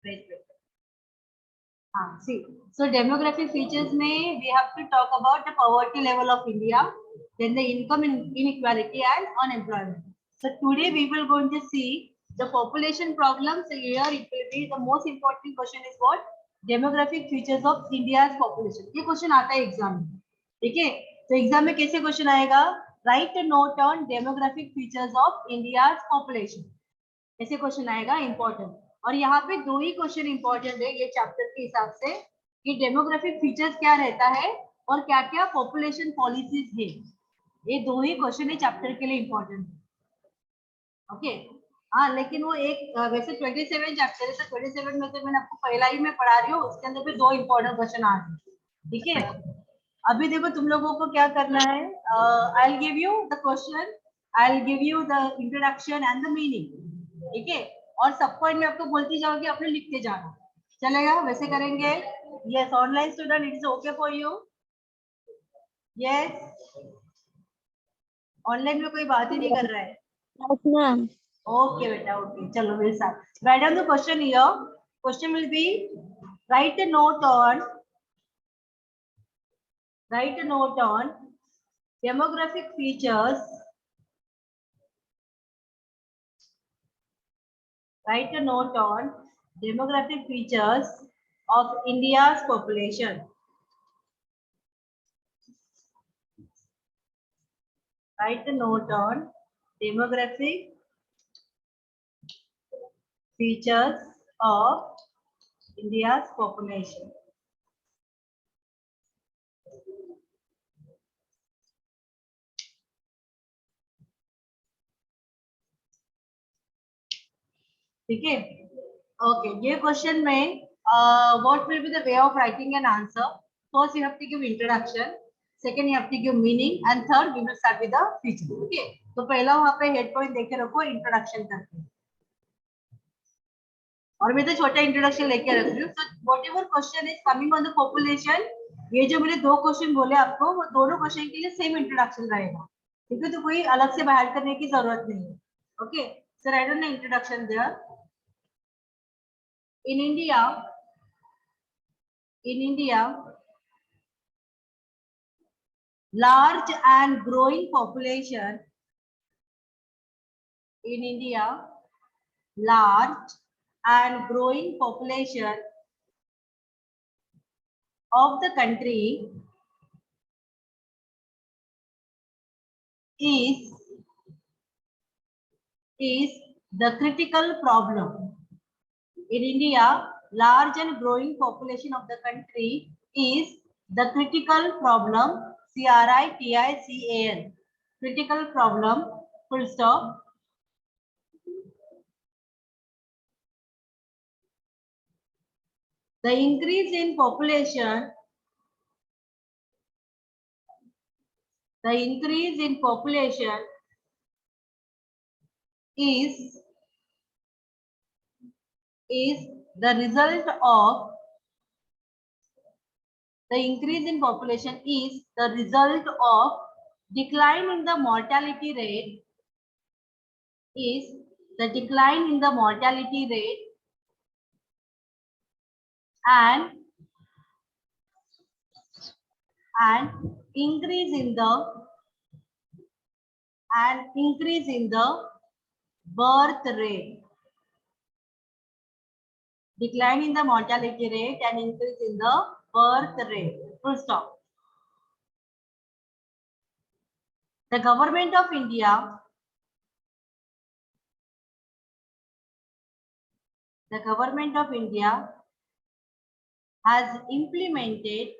Wait, wait. See, so demographic features may we have to talk about the poverty level of India, then the income inequality and unemployment. So today we will going to see the population problems. Here it will be the most important question is what demographic features of India's population. ये question आता है exam में, ठीक है? तो exam में कैसे question आएगा? Right note on demographic features of India's population, ऐसे क्वेश्चन आएगा इंपॉर्टेंट। और यहाँ पे दो ही क्वेश्चन इंपॉर्टेंट है ये चैप्टर के हिसाब से कि डेमोग्राफिक फीचर्स क्या रहता है और क्या क्या पॉपुलेशन पॉलिसीज है। ये दो ही क्वेश्चन है चैप्टर के लिए इंपॉर्टेंट। ओके हाँ, लेकिन वो एक वैसे 27 चैप्टर है तो 27 में से मैंने आपको पहला ही मैं पढ़ा रही हूँ, उसके अंदर भी दो इंपॉर्टेंट क्वेश्चन आ रहे हैं, ठीक है? अभी देखो तुम लोगों को क्या करना है, I will give you the question, I will give you the introduction and the meaning, ठीक है? और सब पॉइंट में आपको बोलती जाओगी, आपने लिखते जाना, चलेगा? वैसे करेंगे? Yes, online student it is okay for you? Yes, online में कोई बात ही नहीं कर रहा है। ओके बेटा, ओके, चलो मेरे साथ write down the question here. Question will be right a note on demographic features. Write a note on demographic features of India's population. Write a note on demographic features of India's population. ठीक है? Okay, ये question में what will be the way of writing an answer? First you have to give introduction, second you have to give meaning, and third we will start with the feature. Okay, तो पहला वहां पे head point देखे रखो introduction करके, और मैं तो छोटा इंट्रोडक्शन लेके रख रही हूँ। तो whatever question is coming on the population, ये जो मैंने दो क्वेश्चन बोले आपको, वो दोनों क्वेश्चन के लिए सेम इंट्रोडक्शन रहेगा, ठीक है? तो कोई अलग से बाहर करने की जरूरत नहीं है। Okay, so right on the introduction there. In India, large and growing population. In India, large and growing population of the country is the critical problem. In India, large and growing population of the country is the critical problem. CRITICAL. Critical problem. Full stop. The increase in population. The increase in population is the result of decline in the mortality rate, and increase in the birth rate. Decline in the mortality rate and increase in the birth rate. Full stop. The government of India has implemented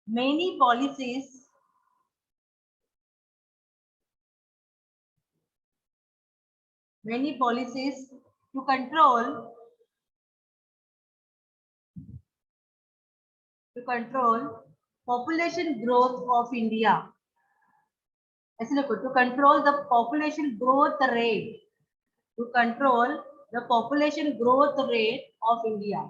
many policies to control population growth of India. ऐसे लिखो, to control the population growth rate. Of India.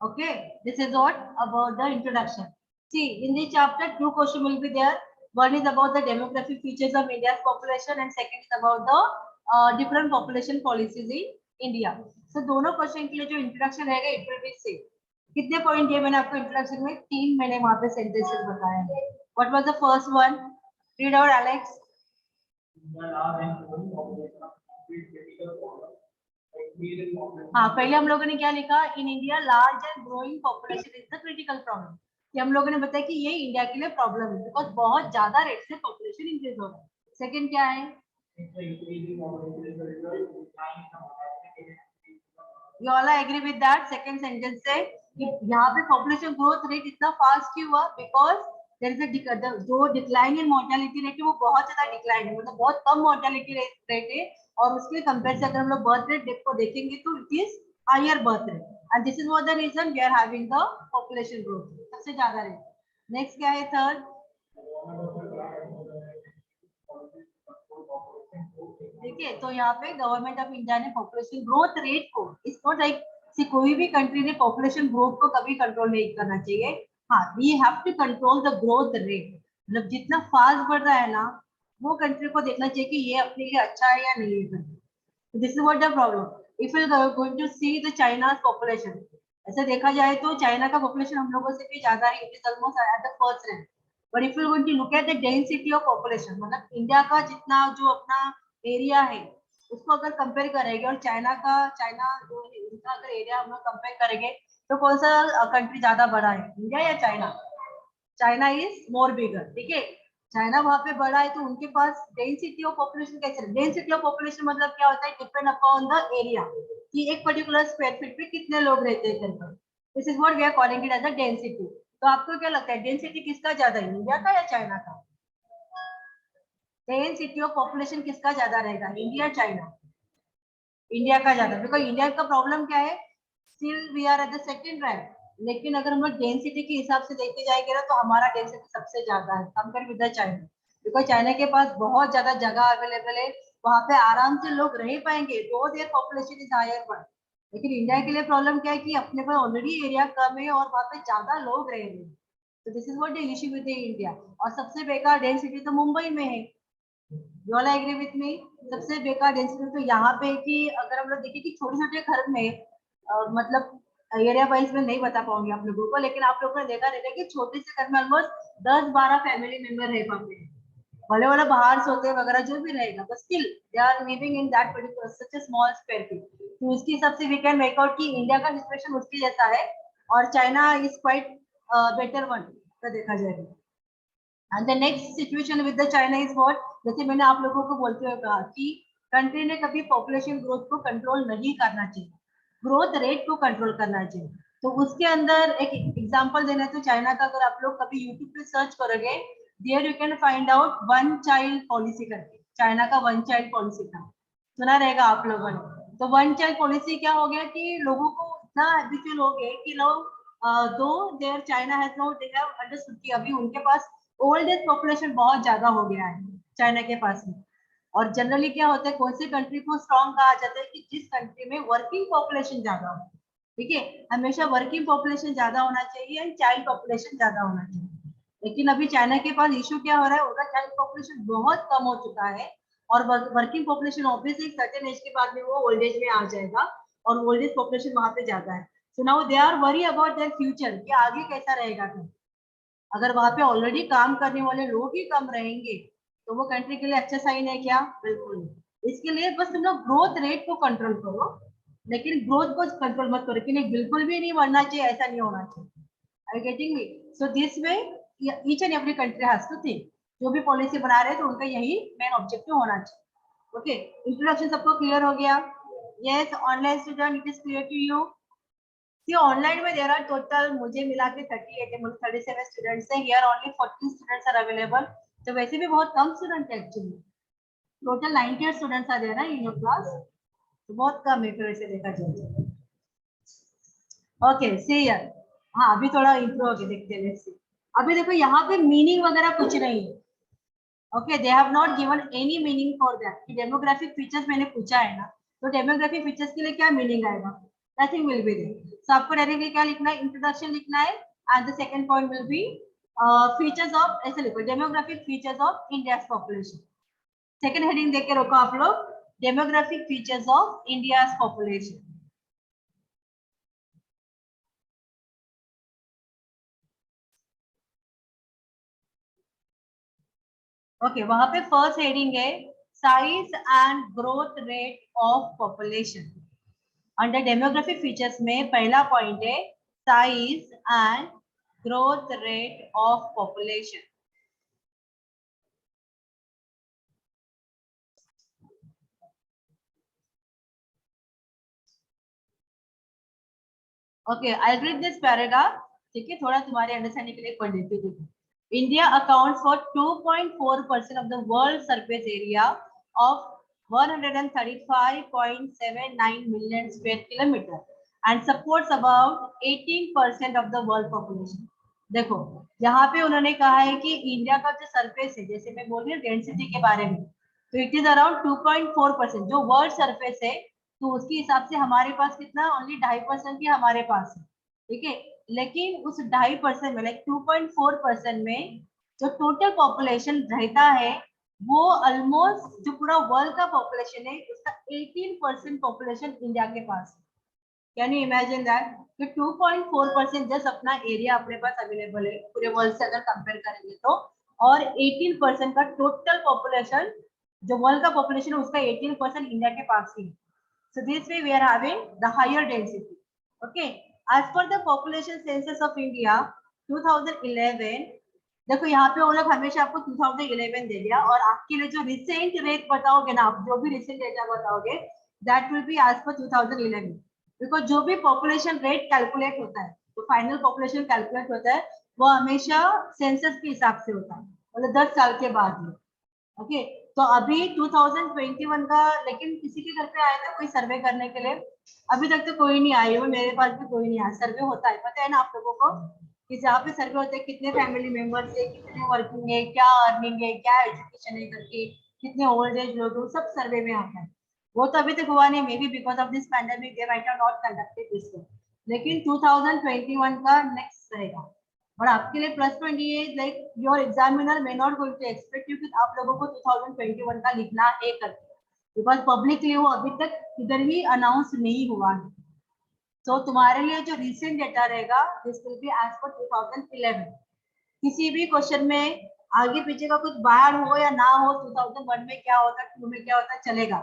Okay, this is what about the introduction. See, in this chapter, two questions will be there. One is about the demographic features of India's population, and second is about the different population policies in India. So दोनों question के लिए जो introduction रहेगा it will be same. कितने point दिए मैंने आपको introduction में? 3 मैंने वहां पे सेंटेंसेस बताया है. What was the first one? Read out, Alex. हाँ, पहले हम लोगों ने क्या लिखा? In India large and growing population is the critical problem. कि हम लोगों ने बताया कि ये इंडिया के लिए प्रॉब्लम है बिकॉज बहुत ज्यादा रेट से पॉपुलेशन इंक्रीज हो रहा है. सेकंड क्या है? You all agree with that? Second sentence से कि यहाँ पे पॉपुलेशन ग्रोथ रेट इतना फास्ट क्यों हुआ? बिकॉज देयर इज अ जो डिक्लाइन इन मोर्टेलिटी रेट है वो बहुत ज्यादा डिक्लाइन है, मतलब बहुत कम मोर्टेलिटी रेट है. और उसके कंपेयर से अगर हम लोग बर्थ रेट को देखेंगे तो it is higher birth rate. And this is what the reason we are having the population growth. सबसे ज्यादा रेट. नेक्स्ट क्या है? थर्ड. देखिए, तो यहाँ पे गवर्नमेंट ऑफ इंडिया ने पॉपुलेशन ग्रोथ रेट को, इसको लाइक कोई भी कंट्री ने पॉपुलेशन ग्रोथ को कभी कंट्रोल नहीं करना चाहिए. हाँ, we have to control the growth rate. मतलब जितना फास्ट बढ़ रहा है ना, वो कंट्री को देखना चाहिए कि ये अपने लिए अच्छा है या नहीं है. This is what the problem. If you are going to see the China's population, ऐसे देखा जाए तो चाइना का पॉपुलेशन हम लोगों से भी ज्यादा है. It is almost at the first rank. But if you going to look at the density of population, मतलब इंडिया का जितना जो अपना एरिया है उसको अगर कंपेयर करेंगे और चाइना जो है उनका अगर एरिया हम लोग कंपेयर करेंगे तो कौन सा कंट्री ज्यादा बड़ा है, इंडिया या चाइना? चाइना इज मोर बिगर. ठीक है, चाइना वहां पे बड़ा है तो उनके पास डेंसिटी ऑफ पॉपुलेशन कैसे? डेंसिटी ऑफ पॉपुलेशन मतलब क्या होता है? डिपेंड अपॉन द एरिया कि एक पर्टिकुलर स्क्वायर फीट पे कितने लोग रहते हैं करके. This is what we are calling it as a density. तो आपको क्या लगता है डेंसिटी किसका ज्यादा है, इंडिया का या चाइना का? डेंसिटी ऑफ पॉपुलेशन किसका ज्यादा रहेगा, इंडिया चाइना? इंडिया का ज्यादा. बिकॉज इंडिया का प्रॉब्लम क्या है? Still we are at the second rank. लेकिन अगर हम लोग डेंसिटी के हिसाब से देखते जाएंगे ना तो हमारा डेंसिटी सबसे ज्यादा है compare with the China. Because China के पास बहुत ज्यादा जगह अवेलेबल है, वहां पे आराम से लोग रह पाएंगे, दो देयर पॉपुलेशन इज हायर. पर लेकिन इंडिया के लिए प्रॉब्लम क्या है कि अपने पास ऑलरेडी एरिया कम है और वहां पे ज्यादा लोग रह रहे हैं. तो this is what the issue with India. और सबसे बेकार डेंसिटी तो मुंबई में है. You all agree with me? सबसे बेकार डेंसिटी तो यहाँ पे कि अगर हम लोग देखें कि छोटे छोटे घर में मतलब एरिया वाइज में नहीं बता पाऊंगी आप लोगों को, लेकिन आप लोगों ने देखा रहेगा कि छोटे से घर में ऑलमोस्ट 10-12 फैमिली मेंबर रह पाते हैं. भले वाला बाहर सोते वगैरह जो भी रहेगा, but still they are living in that particular such a small square feet. तो उसके हिसाब से वी कैन मेक आउट कि इंडिया का सिचुएशन उसके जैसा है और China is quite better one तो देखा जाएगा. And the next situation with the China is what? जैसे मैंने आप लोगों को बोलते हुए कहा कि कंट्री ने कभी पॉपुलेशन ग्रोथ को कंट्रोल नहीं करना चाहिए, ग्रोथ रेट को कंट्रोल करना चाहिए. तो उसके अंदर एक एग्जांपल देना तो चाइना का अगर आप लोग कभी यूट्यूब पे सर्च करोगे there you can find out one child policy करके. चाइना का वन चाइल्ड पॉलिसी था, सुना रहेगा आप लोगों ने. तो वन चाइल्ड पॉलिसी क्या हो गया कि लोगों को इतना हैबिचुअल हो गए कि लोग दो there China has no they have understood कि अभी उनके पास ओल्ड एज पॉपुलेशन बहुत ज्यादा हो गया है चाइना के पास में. और जनरली क्या होता है, कौन सी कंट्री को स्ट्रॉन्ग कहा जाता है कि जिस कंट्री में वर्किंग पॉपुलेशन ज्यादा हो. ठीक है, हमेशा वर्किंग पॉपुलेशन ज्यादा होना चाहिए एंड चाइल्ड पॉपुलेशन ज्यादा होना चाहिए. लेकिन अभी चाइना के पास इशू क्या हो रहा है, उनका चाइल्ड पॉपुलेशन बहुत कम हो चुका है और वर्किंग पॉपुलेशन ऑब्वियसली एक सर्टेन एज के बाद में वो ओल्ड एज में आ जाएगा और ओल्ड एज पॉपुलेशन वहां पे ज्यादा है. So now they are worry about their future कि आगे कैसा रहेगा. अगर वहां पे ऑलरेडी काम करने वाले लोग ही कम रहेंगे तो वो कंट्री के लिए अच्छा साइन है क्या? बिल्कुल नहीं. इसके लिए बस तुम लोग ग्रोथ रेट को कंट्रोल करो, लेकिन ग्रोथ को कंट्रोल मत करो कि नहीं बिल्कुल भी नहीं बढ़ना चाहिए, ऐसा नहीं होना चाहिए. Are you getting me? So this way each and every country has to think. जो भी पॉलिसी बना रहे हैं तो उनका यही मेन ऑब्जेक्टिव होना चाहिए. ओके, इंट्रोडक्शन सबको क्लियर हो गया? Yes, online student it is clear to you? See, online में देर आर टोटल मुझे मिला के 38 मतलब 37 स्टूडेंट्स हैं. Here only 14 students are available. तो वैसे भी बहुत कम स्टूडेंट है एक्चुअली. टोटल 98 स्टूडेंट्स आ देना इन योर क्लास, तो बहुत कम है फिर वैसे देखा जाए. Okay, see here. हाँ, अभी थोड़ा इंप्रूव हो गया, देखते हैं लेट्स सी. अभी देखो यहाँ पे मीनिंग वगैरह कुछ नहीं है. Okay, they have not given any meaning for that कि डेमोग्राफिक फीचर्स मैंने पूछा है ना, तो डेमोग्राफिक फीचर्स के लिए क्या मीनिंग आएगा? Nothing will be there. So आपको डायरेक्टली क्या लिखना है? इंट्रोडक्शन लिखना है and the second point will be features of, ऐसे लिखो, demographic features of India population. Second heading देख के रखो आप लोग, demographic features of India population. Okay, वहां पे फर्स्ट हेडिंग है size and growth rate of population. Under demographic features में पहला पॉइंट है size and growth rate of population. Okay, I read this paragraph. ठीक है, थोड़ा तुम्हारे अंडरस्टैंडिंग के लिए पढ़ लेती हूँ। India accounts for 2.4% of the world surface area of 135.79 million square kilometer and supports about 18% of the world population। देखो, यहाँ पे उन्होंने कहा है कि इंडिया का जो सरफेस है, जैसे मैं बोल रही हूँ डेंसिटी के बारे में, तो इट इज अराउंड 2.4%। जो वर्ल्ड सरफेस है तो उसके हिसाब से हमारे पास कितना, ओनली 2.5% ही हमारे पास है। ठीक है, लेकिन उस 2.5% में, लाइक 2.4% में जो टोटल पॉपुलेशन रहता है वो ऑलमोस्ट, जो पूरा वर्ल्ड का पॉपुलेशन है उसका 18% पॉपुलेशन इंडिया के पास है। कैन यू इमेजिन दैट कि 2.4% जस्ट अपना एरिया अपने पास अवेलेबल है पूरे वर्ल्ड से अगर कंपेयर करेंगे तो, और 18% का टोटल पॉपुलेशन, जो वर्ल्ड का पॉपुलेशन है उसका 18% इंडिया के पास ही है। So this way we are having the higher density. Okay. As per the population census of India 2011, देखो यहाँ पे वो लोग हमेशा आपको 2011 दे दिया, और आपके लिए जो रिसेंट रेट बताओगे ना, आप जो भी रिसेंट डेटा बताओगे that will be as per 2011। Because जो भी पॉपुलेशन रेट कैलकुलेट होता है, तो फाइनल पॉपुलेशन कैलकुलेट होता है, वो हमेशा सेंसस के हिसाब से होता है, मतलब 10 साल के बाद में। ओके, तो अभी 2021 का, लेकिन किसी के घर पे आया था कोई सर्वे करने के लिए? अभी तक तो कोई नहीं आया हुआ, मेरे पास भी कोई नहीं आया। सर्वे होता है, पता है ना आप लोगों को, कि जहाँ पे सर्वे होते हैं कितने फैमिली मेंबर्स है, कितने वर्किंग है, क्या अर्निंग है, क्या एजुकेशन है करके, कितने ओल्ड एज लोग, सब सर्वे में आता है। वो तो अभी तक हुआ नहीं, may be because of this pandemic they might have not conducted this, लेकिन 2021 का नेक्स्ट रहेगा। और आपके लिए प्लस पॉइंट ये है, like your examiner may not going to expect you कि आप लोगों को 2021 का लिखना है करके, बिकॉज पब्लिकली वो अभी तक इधर ही अनाउंस नहीं हुआ है। तो तुम्हारे लिए जो रिसेंट डेटा रहेगा this will be as per 2011। किसी भी क्वेश्चन में आगे पीछे का कुछ बाहर हो या ना हो, 2001 में क्या होता, 2 में क्या होता, चलेगा,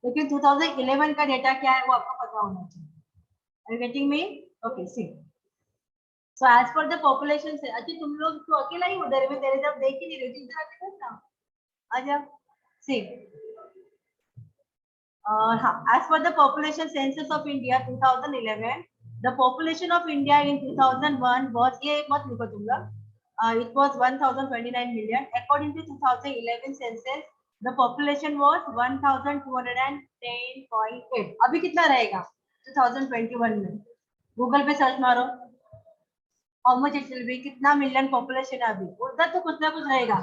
लेकिन 2011 का डेटा क्या है वो आपको पता होना चाहिए। Are you getting me? Okay, see. So as per the population से, अच्छा तुम लोग तो अकेला ही उधर में, तेरे जब देख ही नहीं रही, इधर आके करना। आजा, see. As per the population census of India 2011, the population of India in 2001 was, ये मत लिखो तुम लोग, it was 1029 million. According to 2011 census, the population was 1210.8. अभी कितना रहेगा 2021 में? गूगल पे सर्च मारो, how much it will be, कितना मिलियन पॉपुलेशन है अभी, उधर तो कुछ ना कुछ रहेगा।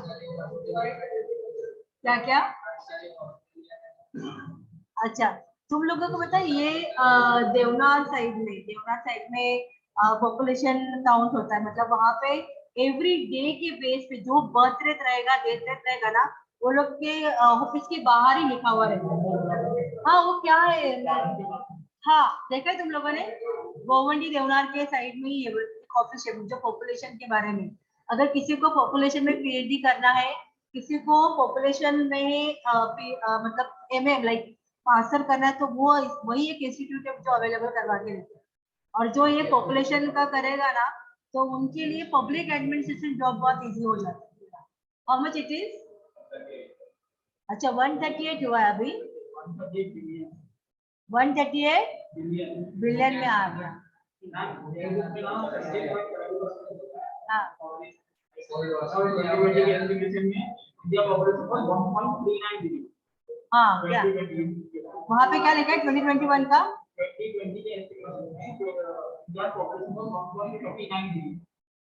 क्या क्या? अच्छा, तुम लोगों को पता है ये देवनार साइड में पॉपुलेशन काउंट होता है, मतलब वहां पे एवरी डे के बेस पे जो बर्थ रेट रहेगा, डेथ रेट रहेगा ना, वो लोग के ऑफिस के बाहर ही लिखा हुआ रहता है। हाँ, वो क्या है, हाँ देखा है तुम लोगों ने, गोवंडी देवनार के साइड में ही ऑफिस है जो पॉपुलेशन के बारे में। अगर किसी को पॉपुलेशन में पीएचडी करना है, किसी को पॉपुलेशन में मतलब एमए लाइक मास्टर करना है, तो वो वही एक इंस्टीट्यूट है जो अवेलेबल करवा के देते हैं। और जो ये पॉपुलेशन का करेगा ना, तो उनके लिए पब्लिक एडमिनिस्ट्रेशन जॉब बहुत इजी हो जाती है। How much it is? अच्छा, 138 हुआ है अभी, 138 बिलियन में आ गया। हाँ, हाँ क्या वहाँ पे क्या लिखा है 2021 का?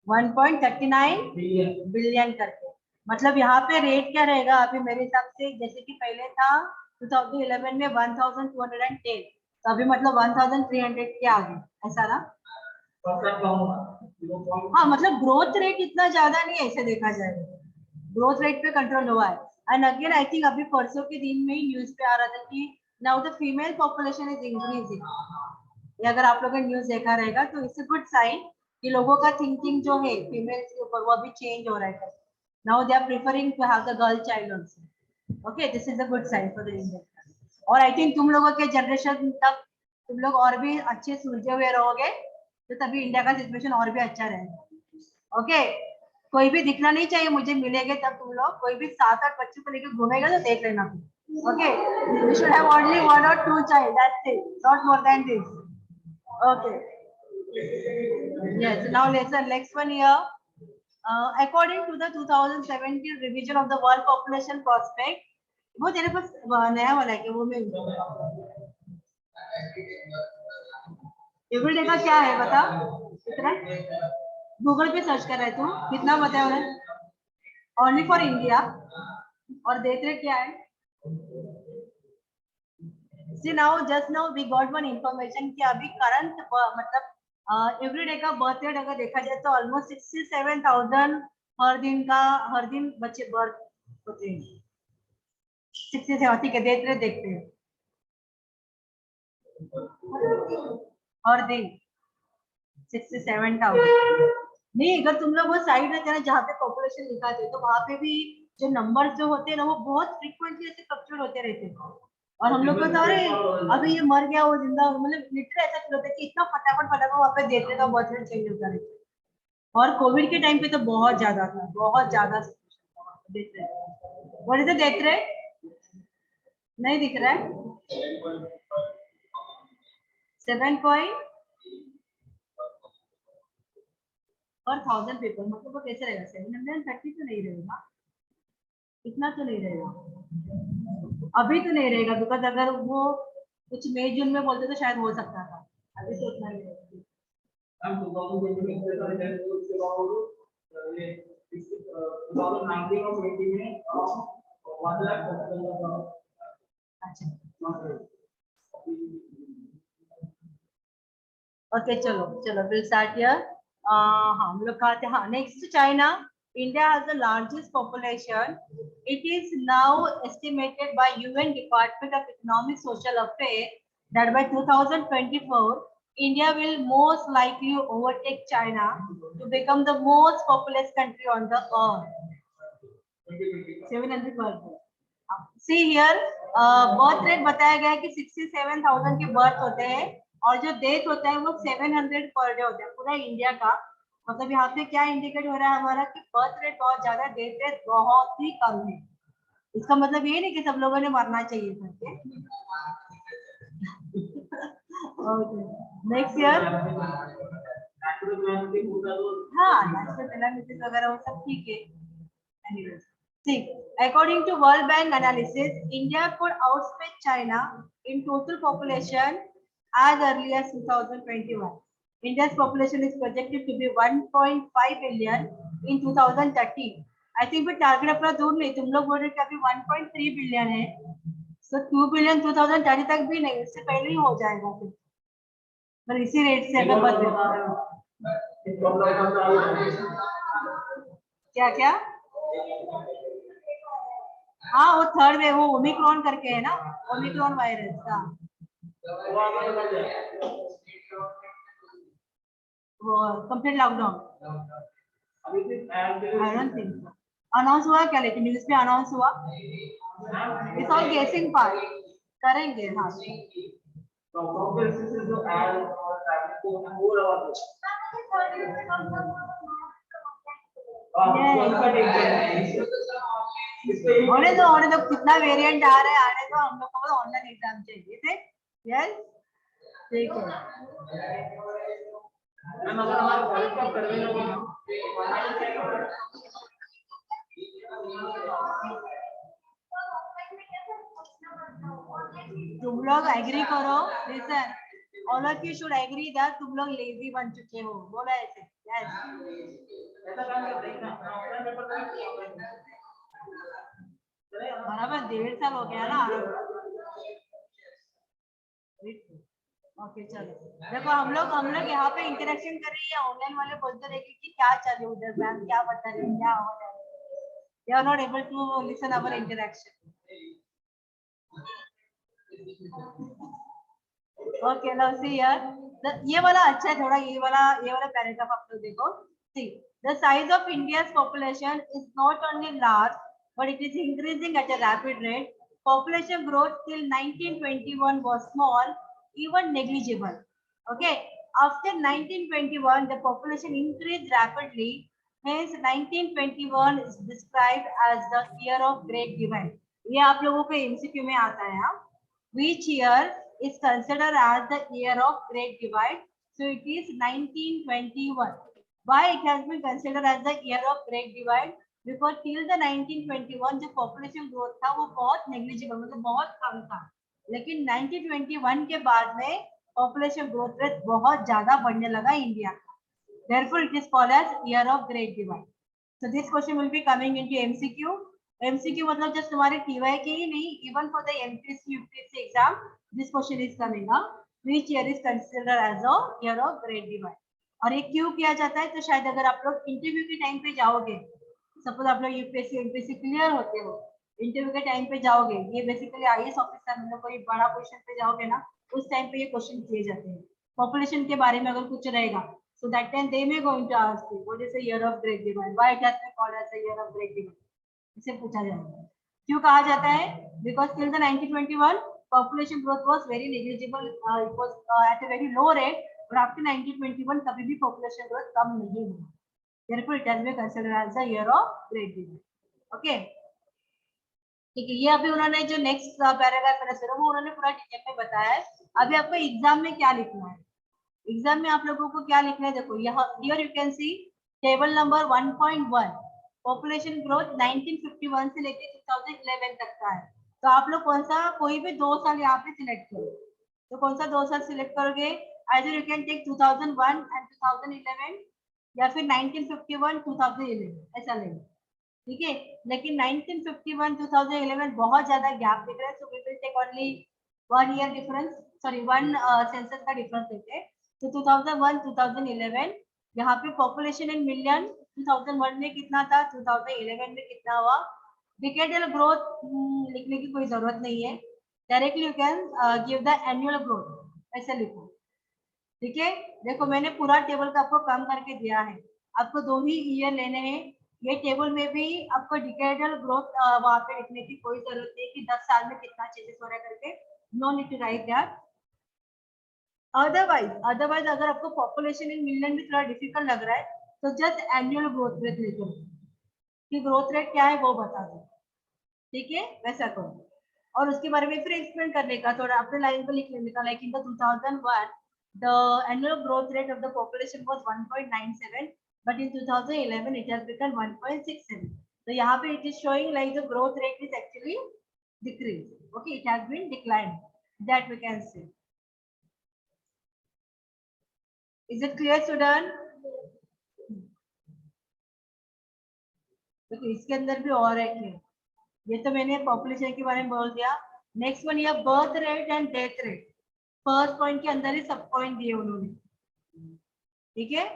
1.39 बिलियन करके, मतलब यहाँ पे रेट क्या रहेगा अभी मेरे हिसाब से, जैसे कि पहले था 2011 में 1210, तो अभी मतलब 1300 के आगे, ऐसा ना? हाँ मतलब ग्रोथ रेट इतना ज्यादा नहीं है ऐसे देखा जाए, ग्रोथ रेट पे कंट्रोल हुआ है। एंड अगेन आई थिंक अभी परसों के दिन में ही न्यूज पे आ रहा था कि now the female population is increasing. ये अगर आप लोगों ने न्यूज देखा रहेगा तो इट्स अ गुड साइन कि लोगों का थिंकिंग जो है फीमेल के ऊपर वो अभी चेंज हो रहा है। Now they are preferring to have the girl child also. Okay, this is a good sign for the India. और आई थिंक तुम लोगों के जनरेशन तक तुम लोग और भी अच्छे सुलझे हुए रहोगे तो तभी इंडिया का सिचुएशन और भी अच्छा रहेगा। ओके, कोई भी दिखना नहीं चाहिए मुझे मिलेंगे तब तुम लोग, कोई भी 7-8 बच्चों को लेकर घूमेगा तो देख लेना। Okay, you should have only 1 or 2 child, that's it, not more than this. Okay, yes, now listen, next one here. According to the 2017 revision of the world population prospect, वो तेरे पास नया वाला है कि वो मैं एवरीडे का क्या है बता कितना, गूगल पे सर्च कर रहे तू कितना बताया उन्हें, ओनली फॉर इंडिया, और देख रहे क्या है। See now just now we got one information कि अभी करंट मतलब एवरीडे का बर्थ रेट अगर देखा जाए तो ऑलमोस्ट 67,000 हर दिन बच्चे बर्थ होते हैं। 67, ठीक है देखते हैं हर दिन 67,000। नहीं, अगर तुम लोग वो साइड रहते हैं ना जहाँ पे पॉपुलेशन दिखाते हैं तो वहाँ पे भी जो नंबर्स जो होते हैं ना वो बहुत फ्रीक्वेंटली ऐसे फ्लक्चुएट होते रहते हैं। और हम लोग को तो अरे अभी ये मर गया वो जिंदा, मतलब लिटरली ऐसा फील होता है कि इतना फटाफट वहाँ पे देखने का बहुत चेंज होता है। और कोविड के टाइम पे तो बहुत ज्यादा था, बहुत ज्यादा देख रहे। What is the death rate, नहीं दिख रहा है 7 और 1000 पीपल, मतलब वो कैसे रहेगा 730 तो नहीं रहेगा, इतना तो नहीं रहेगा, अभी तो नहीं रहेगा बिकॉज अगर वो कुछ मई जून में बोलते तो शायद हो सकता था, अभी तो उतना नहीं रहेगा। ओके चलो चलो विल स्टार्ट हियर। हाँ हम लोग कहा थे, हाँ next China. India has the largest population. It is now estimated by UN Department of Economic Social Affairs that by 2024 India will most likely overtake China to become the most populous country on the earth. 700%. See here, birth rate बताया गया है कि 67,000 के birth होते हैं और जो death होता है वो 700 पर डे होता है पूरा इंडिया का। मतलब यहाँ पे क्या इंडिकेट हो रहा है हमारा कि बर्थ रेट बहुत ज्यादा, डेथ रेट बहुत ही कम है। इसका मतलब ये नहीं कि सब लोगों ने मरना चाहिए करके। नेक्स्ट ईयर हाँ नेचुरल कैलामिटीज वगैरह वो सब ठीक है। Anyways, see, according to World Bank analysis, India could outpace China in total population as early as 2021. India's population is projected to be 1.5 billion in 2030. I think we target अपना दूर नहीं, तुम लोग बोल रहे कि अभी 1.3 बिलियन है, so 2 बिलियन 2030 तक भी नहीं, उससे पहले ही हो जाएगा फिर, पर इसी रेट से अगर बढ़ क्या क्या। हाँ वो थर्ड वेव वो ओमिक्रॉन करके है ना, ओमिक्रॉन वायरस का वो complete lockdown I don't think announce हुआ क्या, लेकिन न्यूज पे अनाउंस हुआ। इट्स ऑल गेसिंग पार्ट, करेंगे हाँ। होने दो कितना वेरिएंट आ रहे हैं आने दो, हम लोग को ऑनलाइन एग्जाम चाहिए थे। यस ठीक है। तुम लोग एग्री करो, listen all of you should agree that तुम लोग लेजी बन चुके हो, बोला ऐसे। यस बराबर 1.5 साल हो गया ना। ओके चलो, देखो हम लोग यहाँ पे इंटरेक्शन कर रहे हैं, ऑनलाइन वाले बोलते रहेंगे कि क्या चल रहा है उधर, मैम क्या बता रहे हैं, क्या हो रहा है, they are not able to listen our interaction. Okay now see here, ये वाला अच्छा है थोड़ा, ये वाला पैराग्राफ आप लोग देखो। See, the size of India's population is not only large but it is increasing at a rapid rate. Population growth till 1921 was small, even negligible. Okay, after 1921, the population increased rapidly. Hence, 1921 is described as the year of Great Divide. ये आप लोगों को MCQ में आता है, हाँ? Which year is considered as the year of Great Divide? So it is 1921. Why it has been considered as the year of Great Divide? Because till the 1921 जो population growth था वो बहुत negligible, मतलब बहुत कम था, लेकिन 1921 के बाद में population growth rate बहुत ज्यादा बढ़ने लगा इंडिया का. Therefore, it is called as year of Great Divide. So this question will be coming into MCQ. MCQ मतलब just तुम्हारे TY के ही नहीं, even for the MPSC UPSC exam, this question is coming up. Which year is considered as a year of Great Divide? और ये क्यों किया जाता है? तो शायद अगर आप लोग इंटरव्यू के टाइम पे जाओगे, सपोज आप लोग यूपीएससी एमपीएससी क्लियर होते हो, इंटरव्यू के टाइम पे जाओगे, ये बेसिकली आईएएस ऑफिसर मतलब कोई बड़ा क्वेश्चन पे जाओगे ना, उस टाइम पे ये क्वेश्चन किए जाते हैं। पॉपुलेशन के बारे में अगर कुछ रहेगा, so that time they may going to ask you what is the year of Great Divide, why it has been called as the year of Great Divide, इसे पूछा जाएगा। क्यों कहा जाता है? Because till the 1921 population growth was very negligible, it was at a very low rate, but after 1921 कभी भी population growth कम नहीं हुआ। Therefore, it has been considered as the year of Great Divide. Okay. ठीक है, ये अभी उन्होंने जो नेक्स्ट पैराग्राफ मैंने सुना वो उन्होंने पूरा डिटेल में बताया है। अभी आपको एग्जाम में क्या लिखना है, एग्जाम में आप लोगों को क्या लिखना है, देखो यहाँ here you can see table number 1.1, population growth 1951 से लेके 2011 तक का है। तो आप लोग कौन सा कोई भी 2 साल यहाँ पे सिलेक्ट करो, तो कौन सा 2 साल सिलेक्ट करोगे? Either you can take 2001 and 2011 या फिर 1951 2011 ऐसा लेंगे, ठीक है। लेकिन 1951 2011 बहुत ज्यादा गैप दिख रहा है, so we will take only 1 year difference, sorry 1 census का डिफरेंस लेते हैं। तो 2001 2011 यहाँ पे पॉपुलेशन इन मिलियन 2001 में कितना था, 2011 में कितना हुआ। डिकेडल ग्रोथ लिखने की कोई जरूरत नहीं है, directly you can give the annual growth, ऐसे लिखो, ठीक है। देखो मैंने पूरा टेबल का आपको कम करके दिया है, आपको 2 ही ईयर लेने हैं। ये टेबल में भी आपको डिकेडल ग्रोथ वहां पे लिखने की कोई जरूरत नहीं कि 10 साल में कितना चेंजेस हो रहा है करके, no need to write that. Otherwise अगर आपको पॉपुलेशन इन मिलियन में थोड़ा डिफिकल्ट लग रहा है तो जस्ट एनुअल ग्रोथ रेट लेते हो कि ग्रोथ रेट क्या है वो बता दो, ठीक है, वैसा करो। और उसके बारे में फिर एक्सप्लेन करने का, थोड़ा अपने लाइन पे लिख लेने का, like in the 2001 the annual growth rate of the population was 1.97 but in 2011 it has become 1.67. so यहाँ पे it is showing like the growth rate is actually decreased, okay, it has been declined, that we can say. Is it clear student? देखो इसके अंदर भी और है क्या, ये तो मैंने पॉपुलेशन के बारे में बोल दिया। नेक्स्ट वन ये birth rate and death rate, first point के अंदर ही सब पॉइंट दिए उन्होंने, ठीक है।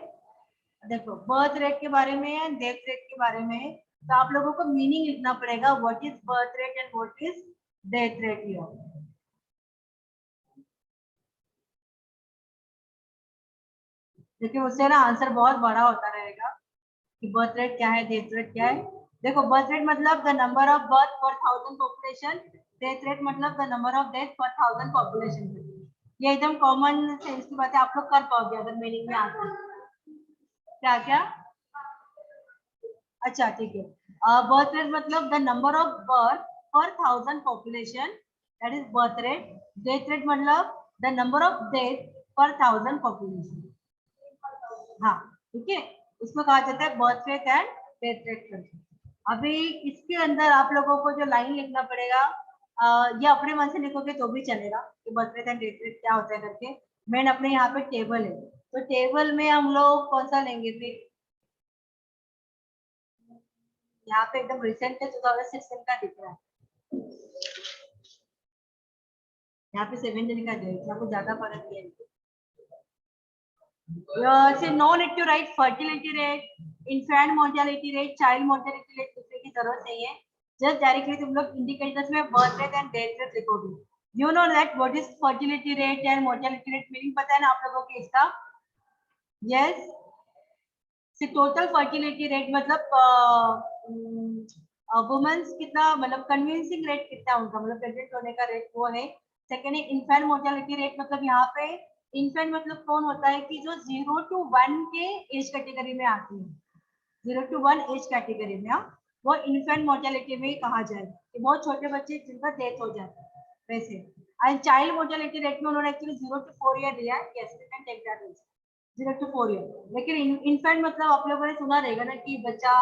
देखो बर्थ रेट के बारे में है, डेथ रेट के बारे में है, तो आप लोगों को मीनिंग लिखना पड़ेगा, what is birth rate and what is death rate here. देखिए उससे ना आंसर बहुत बड़ा होता रहेगा कि बर्थ रेट क्या है, डेथ रेट क्या है। देखो बर्थ रेट मतलब द नंबर ऑफ बर्थ पर 1000 पॉपुलेशन, डेथ रेट मतलब द नंबर ऑफ डेथ पर 1000 पॉपुलेशन। ये एकदम कॉमन सेंस की बात है, आप लोग कर पाओगे अगर मीनिंग में आती है। क्या क्या? अच्छा ठीक है, बर्थ रेट मतलब द नंबर ऑफ बर्थ पर 1000 population, that is birth rate. Death rate मतलब द नंबर ऑफ डेथ पर 1000 पॉपुलेशन, हाँ ठीक है, उसको कहा जाता है birth rate and death rate करके। अभी इसके अंदर आप लोगों को जो लाइन लिखना पड़ेगा, ये अपने मन से लिखोगे तो भी चलेगा कि birth rate and death rate क्या होता है करके। मैंने अपने यहाँ पे टेबल है, तो टेबल में हम लोग कौन सा लेंगे फिर, यहाँ पे एकदम रिसेंट है 2016 का दिख रहा है, यहाँ पे 7 दिन का जो है कुछ ज्यादा फर्क नहीं है. So no need to write fertility rate, infant mortality rate, child mortality rate लिखने की जरूरत नहीं है. Just directly तुम लोग indicators में birth rate and death rate लिखोगे. You know that what is fertility rate and mortality rate meaning पता है ना आप लोगों को इसका? Yes. So total fertility rate मतलब वुमेन्स कितना मतलब कन्विंसिंग रेट कितना उनका मतलब प्रेग्नेंट होने का रेट वो है. सेकेंड है इन्फेंट मोर्टेलिटी रेट मतलब यहाँ पे इन्फेंट मतलब कौन होता है कि जो 0 to 1 के एज कैटेगरी में आती है. 0 to 1 एज कैटेगरी में वो इन्फेंट मोर्टेलिटी में कहा जाएगा कि बहुत छोटे बच्चे जिनका डेथ हो जाता है वैसे. एंड चाइल्ड मोर्टेलिटी रेट में उन्होंने एक्चुअली 0 to 4 ईयर दिया है. Yes we can take that also 0 to 4 year. लेकिन इन्फेंट मतलब आप लोगों ने सुना रहेगा ना कि बच्चा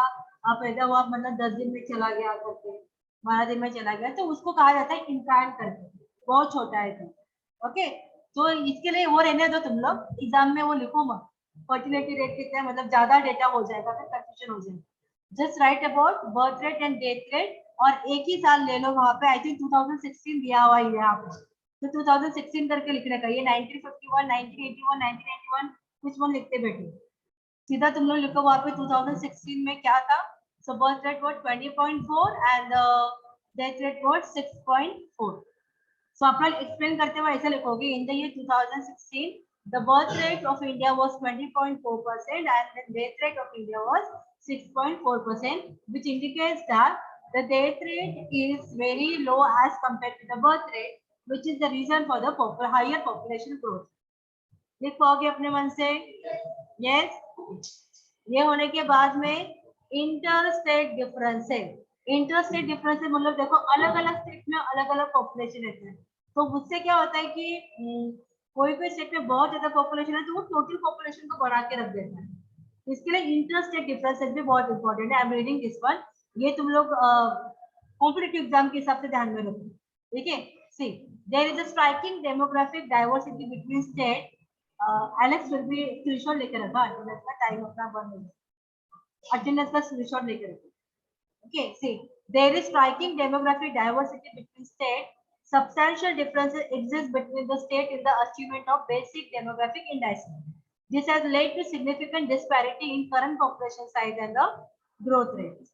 पैदा हुआ मतलब 10 दिन में चला गया करके 12 दिन में चला गया तो उसको कहा जाता है इन्फेंट करके. बहुत छोटा है तो. ओके तो इसके लिए वो रहने दो तुम लोग एग्जाम में वो लिखो मत फर्टिलिटी रेट कितना है मतलब ज्यादा डेटा हो जाएगा फिर कंफ्यूजन हो जाएगा. Just right about birth rate and death rate और एक ही साल ले लो वहां पे. आई थिंक 2016 दिया हुआ है यहाँ पे तो 2016 करके लिखने का. ये 1951 1981 1991 कुछ वन लिखते बैठे सीधा तुम लोग लिखो वहां पे 2016 में क्या था. So birth rate was 20.4 and the death rate was 6.4. So आप लोग एक्सप्लेन करते हुए ऐसे लिखोगे in the year 2016 the birth rate of India was 20.4% and the death rate of India was 6.4%, which indicates that the death rate is very low as compared to the birth rate, which is the reason for the higher population growth. लिखोगे अपने मन से. Yes. ये होने के बाद में inter state differences. Inter state differences मतलब देखो अलग अलग स्टेट में अलग अलग पॉपुलेशन रहता है तो उससे क्या होता है कि कोई कोई स्टेट में बहुत ज्यादा पॉपुलेशन है तो वो टोटल पॉपुलेशन को बढ़ा के रख देता है. इसके लिए इंटर स्टेट डिफरेंसेस भी बहुत इंपॉर्टेंट है. I am reading this one. ये तुम लोग कॉम्पिटिटिव एग्जाम के हिसाब से ध्यान में रखो. ठीक है. See there is a striking demographic diversity between state. Alex will be screenshot लेकर रखा. अटेंडेंस का टाइम अपना बंद हो गया. अटेंडेंस का स्क्रीनशॉट लेकर रखो. Okay see there is striking demographic diversity between state. Substantial differences exist between the state in the achievement of basic demographic indices. This has led to significant disparity in current population size and the growth rates.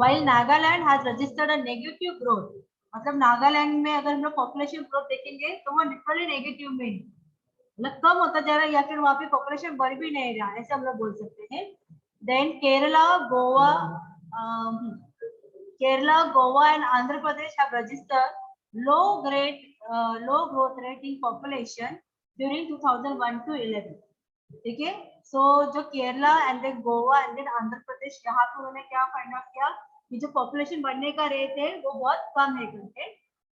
While Nagaland has registered a negative growth, मतलब नागालैंड में अगर हम लोग population growth देखेंगे तो वो literally negative में मतलब कम होता जा रहा है या फिर वहाँ पे पॉपुलेशन बढ़ भी नहीं रहा ऐसे हम लोग बोल सकते हैं. Then Kerala Goa and Andhra Pradesh have registered low growth rate in population during 2001 to 11. ठीक है. सो जो Kerala and then Goa and then Andhra Pradesh यहाँ पे उन्होंने क्या फाइंड आउट किया कि जो पॉपुलेशन बढ़ने का रेट है वो बहुत कम है करके.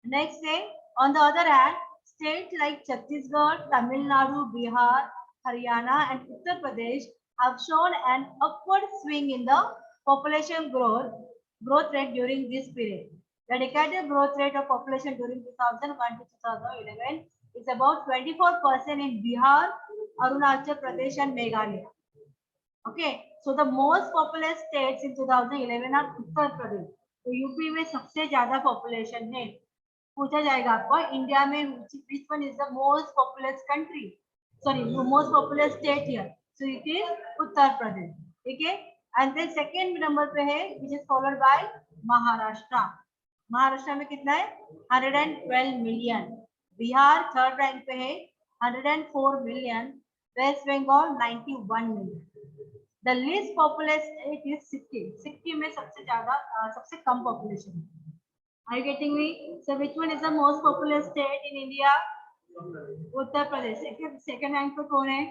नेक्स्ट है on the other hand state like Chhattisgarh, Tamil Nadu, Bihar, Haryana and Uttar Pradesh have shown an upward swing in the population growth rate during this period. The decadal growth rate of population during 2001 to 2011 is about 24% in Bihar, Arunachal Pradesh and Meghalaya. Okay, so the most populous states in 2011 are Uttar Pradesh. तो UP में सबसे ज्यादा population है. पूछा जाएगा आपको India में which one is the most populous country, sorry most populous state here. So it is Uttar Pradesh. ठीक है. And then second number पे है which is followed by Maharashtra. Maharashtra में कितना है 112 मिलियन. बिहार थर्ड रैंक पे है 104 million. West Bengal 91 million. The least populous state is Sikkim. Sikkim में सबसे ज्यादा सबसे कम पॉपुलेशन है. Are you getting me? So which one is the most populous state in India? Uttar Pradesh. Second rank पे कौन है?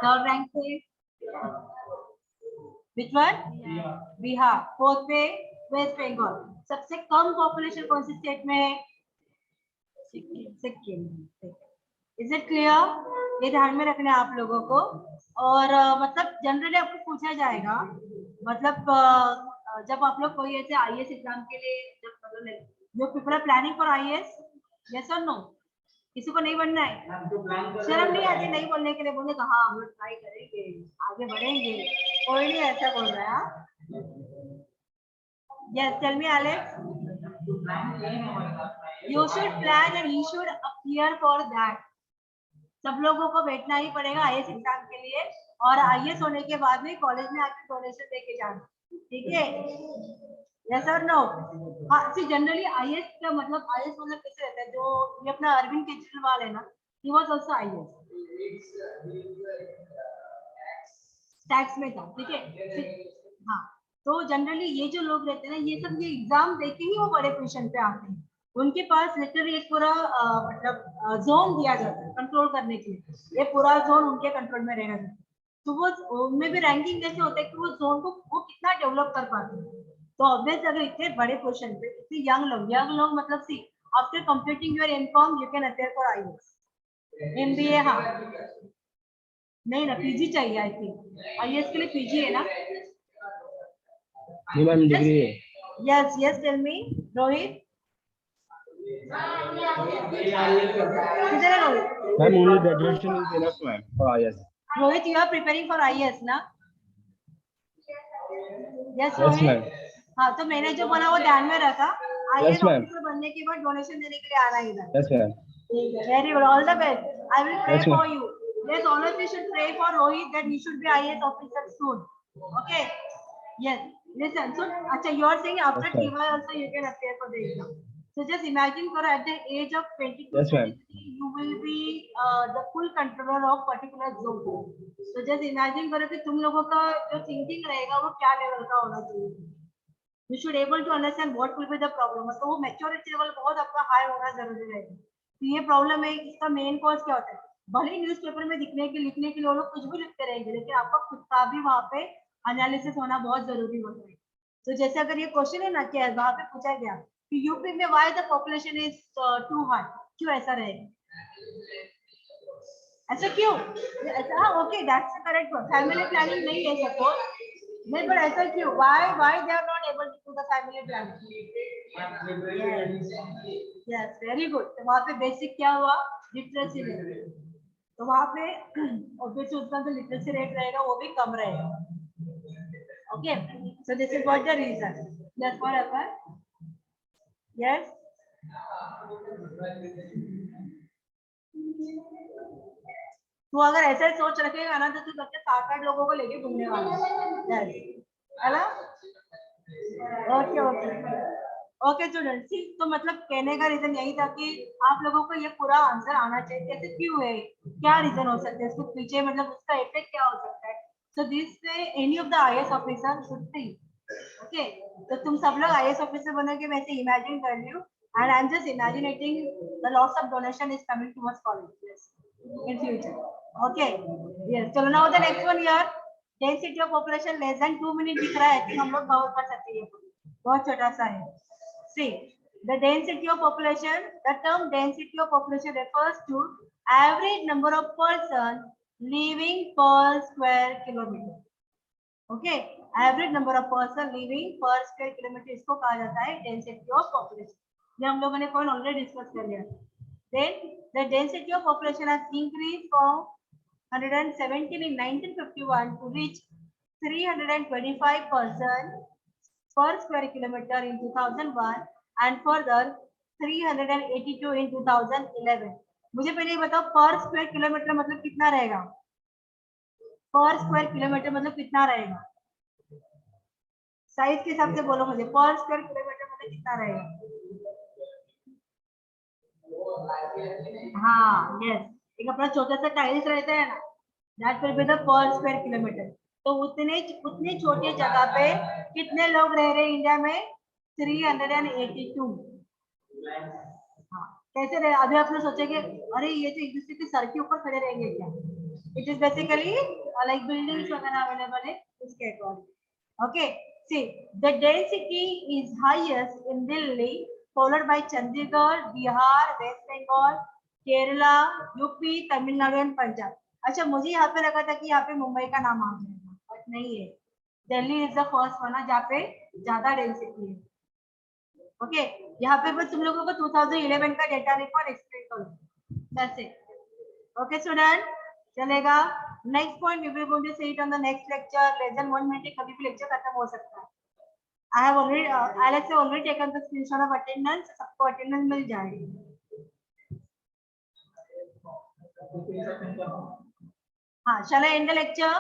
थर्ड रैंक पे व्हिच वन? बिहार. फोर्थ पे वेस्ट बंगाल. सबसे कम पॉपुलेशन कौन सी स्टेट में है? सिक्किम. Is it clear? ये ध्यान में रखना है आप लोगों को. और मतलब जनरली आपको पूछा जाएगा मतलब जब आप लोग कोई ऐसे आईएएस एग्जाम के लिए जब मतलब जो people are planning for IAS, yes और नो? किसी को नहीं बनना है? शर्म नहीं आती नहीं बोलने के लिए? बोलने का हाँ हम लोग ट्राई करेंगे आगे बढ़ेंगे. कोई नहीं ऐसा बोल रहा है. Yes, tell me, Alex. You should plan and you should appear for that. सब लोगों को बैठना ही पड़ेगा आईएएस एग्जाम के लिए, और आईएएस होने के बाद में कॉलेज में आके डोनेशन देके जाना, ठीक है? यस और नो? हाँ, सी जनरली आईएएस का मतलब, आईएएस मतलब कैसे रहता है, जो ये अपना अरविंद केजरीवाल है ना, he was also IAS, tax में था, ठीक है? हाँ, तो जनरली ये जो लोग रहते हैं ना, ये सब ये एग्जाम देके ही वो बड़े पोजीशन पे आते हैं। उनके पास लिटरली एक पूरा मतलब जोन दिया जाता है कंट्रोल करने के लिए, ये पूरा जोन उनके कंट्रोल में रहेगा। तो वो उनमें भी रैंकिंग कैसे होता है कि वो जोन को वो कितना डेवलप कर पाते हैं। तो ऑब्वियसली अगर इतने बड़े पोजीशन पे इतने यंग लोग मतलब see after completing your MCom you can appear for IAS, MBA. हाँ, नहीं ना, पीजी चाहिए आई थिंक, आईएएस के लिए पीजी है ना? मैम डिग्री है। Yes yes, tell me Rohit. किधर है Rohit? Ma'am only graduation is enough ma'am for IAS. Rohit, you are preparing for IAS ना? Yes yes Rohit. मैम। हाँ, तो मैंने जो बोला वो ध्यान में रखा, आईएएस यस मैम। ऑफिसर बनने के बाद डोनेशन देने के लिए आना इधर। Yes ma'am. Very good, all the best, I will pray yes for ma'am. You. Yes, all of you should pray for Rohit that he should be IAS officer soon. Okay. Yes. Listen. So, acha, you are saying after Yes, ma'am. TY also you can appear for the exam. So just imagine, for at the age of 22, Yes, ma'am. 23, you will be the full controller of particular zone. So just imagine करो कि तुम लोगों का जो thinking रहेगा वो क्या level का होना चाहिए. You should able to understand what will be the problem. तो वो maturity level बहुत आपका high होना जरूरी रहेगा. तो ये प्रॉब्लम है, इसका मेन कॉज क्या होता है? भले ही न्यूज़पेपर में लिखने के लिए वो लोग कुछ भी लिखते रहेंगे, लेकिन आपका खुद का भी वहाँ पे एनालिसिस होना बहुत जरूरी होता है। तो जैसे अगर ये क्वेश्चन है ना कि वहाँ पे पूछा गया कि यूपी में why the population is too high, क्यों ऐसा रहेगा, ऐसा क्यों, ऐसा? हाँ, okay, that's correct, family planning नहीं है सपोज, नहीं, पर ऐसा क्यों, why they are not able to do the family planning? Yes, very good. तो वहाँ पे बेसिक क्या हुआ, लिटरेसी रेट, तो वहाँ पे ऑब्वियसली उसका जो लिटरेसी रेट रहेगा वो भी कम रहेगा। Okay, so this is what the reason. Yes, what happened? Yes, तो अगर ऐसा ही सोच रखेगा ना तो तू सबके 7-8 लोगों को लेके घूमने वाला है ना? ओके ओके ओके स्टूडेंट, तो मतलब कहने का रीजन यही था कि आप लोगों को ये पूरा आंसर आना चाहिए, कैसे, क्यों है, क्या रीजन हो सकता है इसको पीछे, मतलब उसका इफेक्ट क्या हो सकता है। So this way any of the IAS officer should think. Okay, तो तुम सब लोग आईएएस ऑफिसर बनोगे, वैसे इमेजिन कर लियो, and I am just imaginating the lots of donation is coming towards college in future. Okay, yes, चलो now the next one here, density of population less than 2 minute दिख रहा है कि हम लोग कवर कर सकते हैं, बहुत छोटा सा है। See, the density of population, the term density of population refers to average number of persons living per square kilometer. Okay, average number of person living per square kilometer, इसको कहा जाता है density of population. ये हम लोगों ने point already discuss कर लिया। Then the density of population has increased from 117 in 1951 to reach 325 person per square kilometer in 2001 and further 382 in 2011. मुझे पहले ये बताओ, पर स्क्वायर किलोमीटर मतलब कितना रहेगा? पर स्क्वायर किलोमीटर मतलब कितना रहेगा? साइज के हिसाब से बोलो मुझे, पर स्क्वायर किलोमीटर मतलब कितना रहेगा? हाँ, यस, एक अपना छोटा सा टाइल्स रहता है ना, दैट विल बी द पर स्क्वायर किलोमीटर। तो उतने छोटे जगह पे कितने लोग रह रहे हैं इंडिया में? 382। हाँ, कैसे रहे? अभी आपने सोचेंगे अरे ये तो एक दूसरे के सर के ऊपर खड़े रहेंगे क्या? It is basically like buildings वगैरह अवेलेबल है उसके according. Okay, see the density is highest in Delhi, followed by Chandigarh, Bihar, West Bengal, Kerala, UP, Tamil Nadu and Punjab. अच्छा, मुझे यहाँ पे लगा था कि यहाँ पे मुंबई का नाम आ जाएगा, बट नहीं है, Delhi is the first one जहाँ पे ज्यादा डेंसिटी है। ओके, यहाँ पे बस तुम लोगों को 2011 का डेटा लिखो और एक्सप्लेन करो, दैट्स इट। ओके स्टूडेंट, चलेगा। Next point we will going to see it on the next lecture, less than 1 minute, कभी भी लेक्चर खत्म हो सकता है। I have already Alex have already taken the screenshot of attendance. सबको attendance मिल जाएगी. हाँ, shall I end the lecture?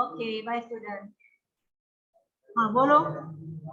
Okay, bye student. हाँ बोलो.